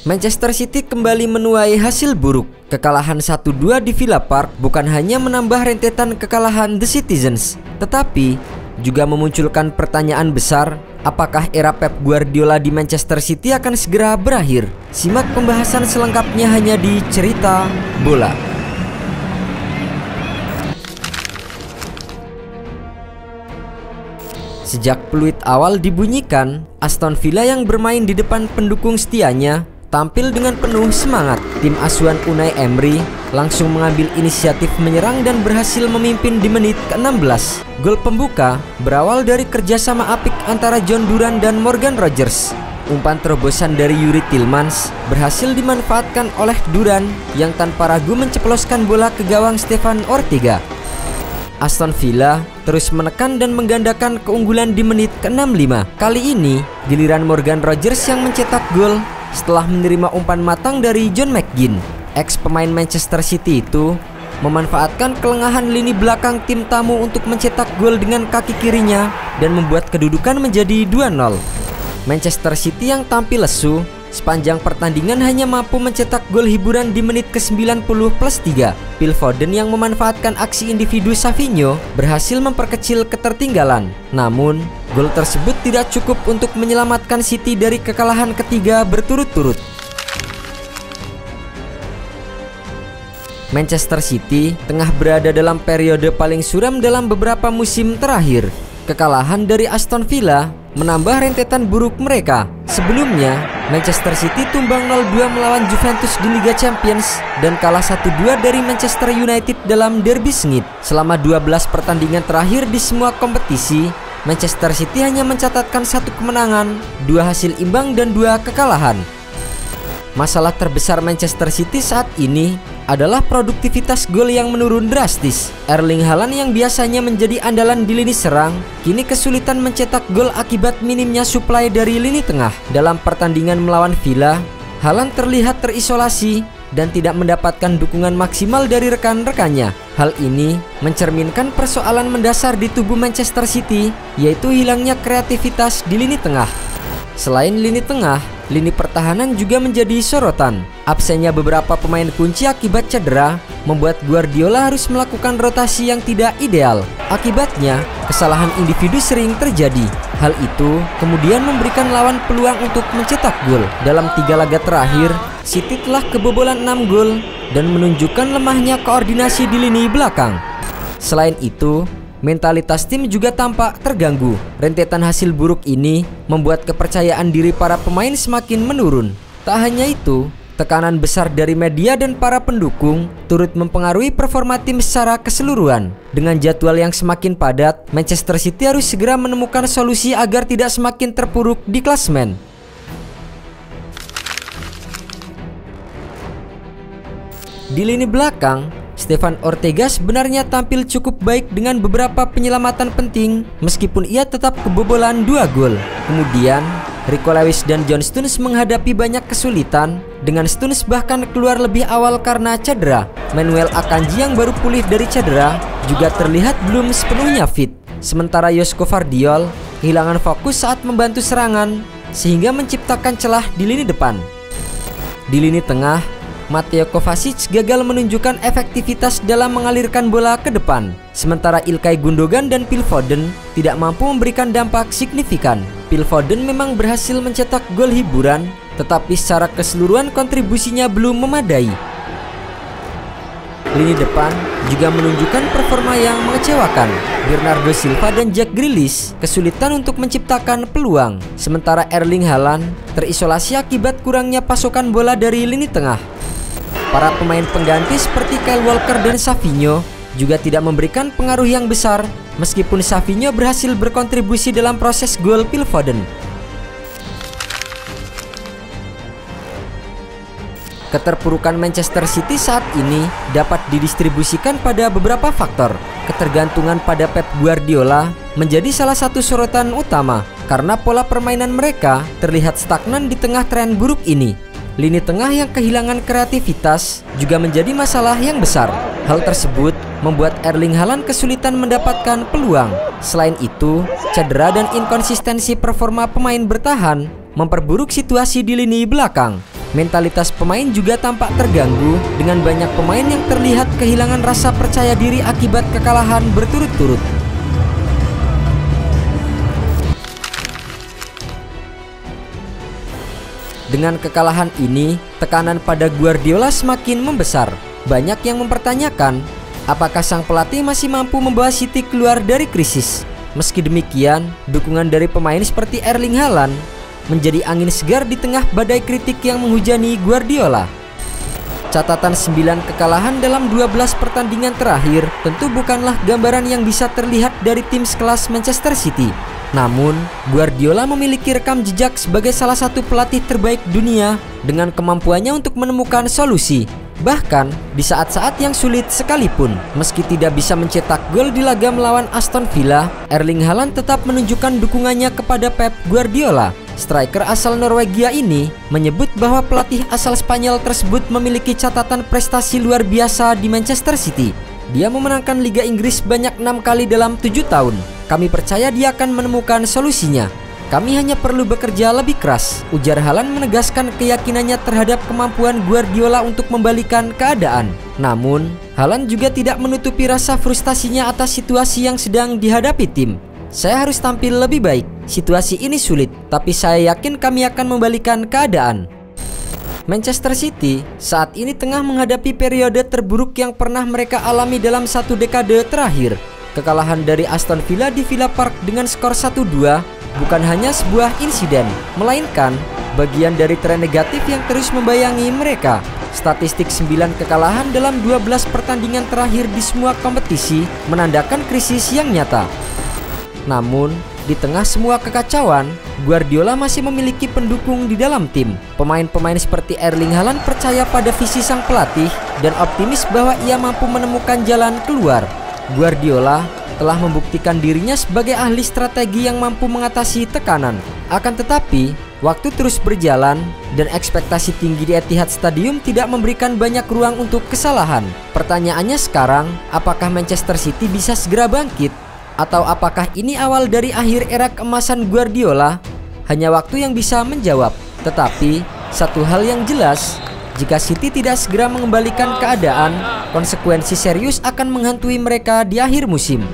Manchester City kembali menuai hasil buruk. Kekalahan 1-2 di Villa Park bukan hanya menambah rentetan kekalahan The Citizens, tetapi juga memunculkan pertanyaan besar, apakah era Pep Guardiola di Manchester City akan segera berakhir? Simak pembahasan selengkapnya hanya di Cerita Bola. Sejak peluit awal dibunyikan, Aston Villa yang bermain di depan pendukung setianya tampil dengan penuh semangat. Tim asuhan Unai Emery langsung mengambil inisiatif menyerang dan berhasil memimpin di menit ke-16. Gol pembuka berawal dari kerjasama apik antara John Duran dan Morgan Rogers. Umpan terobosan dari Yuri Tillmans berhasil dimanfaatkan oleh Duran yang tanpa ragu menceploskan bola ke gawang Stefan Ortega. Aston Villa terus menekan dan menggandakan keunggulan di menit ke-65. Kali ini giliran Morgan Rogers yang mencetak gol setelah menerima umpan matang dari John McGinn. Ex pemain Manchester City itu memanfaatkan kelengahan lini belakang tim tamu untuk mencetak gol dengan kaki kirinya dan membuat kedudukan menjadi 2-0. Manchester City yang tampil lesu sepanjang pertandingan hanya mampu mencetak gol hiburan di menit ke-90+3. Phil Foden yang memanfaatkan aksi individu Savinho berhasil memperkecil ketertinggalan. Namun, gol tersebut tidak cukup untuk menyelamatkan City dari kekalahan ketiga berturut-turut. Manchester City tengah berada dalam periode paling suram dalam beberapa musim terakhir. Kekalahan dari Aston Villa menambah rentetan buruk mereka. Sebelumnya, Manchester City tumbang 0-2 melawan Juventus di Liga Champions dan kalah 1-2 dari Manchester United dalam derby sengit. Selama 12 pertandingan terakhir di semua kompetisi, Manchester City hanya mencatatkan 1 kemenangan, 2 hasil imbang dan 2 kekalahan. Masalah terbesar Manchester City saat ini adalah produktivitas gol yang menurun drastis. Erling Haaland yang biasanya menjadi andalan di lini serang kini kesulitan mencetak gol akibat minimnya suplai dari lini tengah. Dalam pertandingan melawan Villa, Haaland terlihat terisolasi dan tidak mendapatkan dukungan maksimal dari rekan-rekannya. Hal ini mencerminkan persoalan mendasar di tubuh Manchester City, yaitu hilangnya kreativitas di lini tengah. Selain lini tengah, lini pertahanan juga menjadi sorotan. Absennya beberapa pemain kunci akibat cedera membuat Guardiola harus melakukan rotasi yang tidak ideal. Akibatnya, kesalahan individu sering terjadi. Hal itu kemudian memberikan lawan peluang untuk mencetak gol. Dalam 3 laga terakhir, City telah kebobolan 6 gol dan menunjukkan lemahnya koordinasi di lini belakang. Selain itu, mentalitas tim juga tampak terganggu. Rentetan hasil buruk ini membuat kepercayaan diri para pemain semakin menurun. Tak hanya itu, tekanan besar dari media dan para pendukung turut mempengaruhi performa tim secara keseluruhan. Dengan jadwal yang semakin padat, Manchester City harus segera menemukan solusi agar tidak semakin terpuruk di klasemen. Di lini belakang, Stefan Ortega sebenarnya tampil cukup baik dengan beberapa penyelamatan penting meskipun ia tetap kebobolan 2 gol. Kemudian, Rico Lewis dan John Stones menghadapi banyak kesulitan, dengan Stones bahkan keluar lebih awal karena cedera. Manuel Akanji yang baru pulih dari cedera juga terlihat belum sepenuhnya fit. Sementara Josko Vardiol kehilangan fokus saat membantu serangan sehingga menciptakan celah di lini depan. Di lini tengah, Mateo Kovacic gagal menunjukkan efektivitas dalam mengalirkan bola ke depan. Sementara Ilkay Gundogan dan Phil Foden tidak mampu memberikan dampak signifikan. Phil Foden memang berhasil mencetak gol hiburan, tetapi secara keseluruhan kontribusinya belum memadai. Lini depan juga menunjukkan performa yang mengecewakan. Bernardo Silva dan Jack Grealish kesulitan untuk menciptakan peluang. Sementara Erling Haaland terisolasi akibat kurangnya pasokan bola dari lini tengah. Para pemain pengganti seperti Kyle Walker dan Savinho juga tidak memberikan pengaruh yang besar, meskipun Savinho berhasil berkontribusi dalam proses gol Phil Foden. Keterpurukan Manchester City saat ini dapat didistribusikan pada beberapa faktor. Ketergantungan pada Pep Guardiola menjadi salah satu sorotan utama karena pola permainan mereka terlihat stagnan di tengah tren buruk ini. Lini tengah yang kehilangan kreativitas juga menjadi masalah yang besar. Hal tersebut membuat Erling Haaland kesulitan mendapatkan peluang. Selain itu, cedera dan inkonsistensi performa pemain bertahan memperburuk situasi di lini belakang. Mentalitas pemain juga tampak terganggu dengan banyak pemain yang terlihat kehilangan rasa percaya diri akibat kekalahan berturut-turut. Dengan kekalahan ini, tekanan pada Guardiola semakin membesar. Banyak yang mempertanyakan, apakah sang pelatih masih mampu membawa City keluar dari krisis? Meski demikian, dukungan dari pemain seperti Erling Haaland menjadi angin segar di tengah badai kritik yang menghujani Guardiola. Catatan 9 kekalahan dalam 12 pertandingan terakhir tentu bukanlah gambaran yang bisa terlihat dari tim sekelas Manchester City. Namun, Guardiola memiliki rekam jejak sebagai salah satu pelatih terbaik dunia dengan kemampuannya untuk menemukan solusi. Bahkan di saat-saat yang sulit sekalipun, meski tidak bisa mencetak gol di laga melawan Aston Villa, Erling Haaland tetap menunjukkan dukungannya kepada Pep Guardiola. Striker asal Norwegia ini menyebut bahwa pelatih asal Spanyol tersebut memiliki catatan prestasi luar biasa di Manchester City. Dia memenangkan Liga Inggris banyak 6 kali dalam 7 tahun. Kami percaya dia akan menemukan solusinya. Kami hanya perlu bekerja lebih keras, ujar Haaland menegaskan keyakinannya terhadap kemampuan Guardiola untuk membalikan keadaan. Namun, Haaland juga tidak menutupi rasa frustasinya atas situasi yang sedang dihadapi tim. Saya harus tampil lebih baik. Situasi ini sulit, tapi saya yakin kami akan membalikan keadaan. Manchester City saat ini tengah menghadapi periode terburuk yang pernah mereka alami dalam 1 dekade terakhir. Kekalahan dari Aston Villa di Villa Park dengan skor 1-2 bukan hanya sebuah insiden, melainkan bagian dari tren negatif yang terus membayangi mereka. Statistik 9 kekalahan dalam 12 pertandingan terakhir di semua kompetisi menandakan krisis yang nyata. Namun, di tengah semua kekacauan, Guardiola masih memiliki pendukung di dalam tim. Pemain-pemain seperti Erling Haaland percaya pada visi sang pelatih dan optimis bahwa ia mampu menemukan jalan keluar. Guardiola telah membuktikan dirinya sebagai ahli strategi yang mampu mengatasi tekanan. Akan tetapi, waktu terus berjalan dan ekspektasi tinggi di Etihad Stadium tidak memberikan banyak ruang untuk kesalahan. Pertanyaannya sekarang, apakah Manchester City bisa segera bangkit? Atau apakah ini awal dari akhir era keemasan Guardiola? Hanya waktu yang bisa menjawab. Tetapi, satu hal yang jelas, jika City tidak segera mengembalikan keadaan, konsekuensi serius akan menghantui mereka di akhir musim.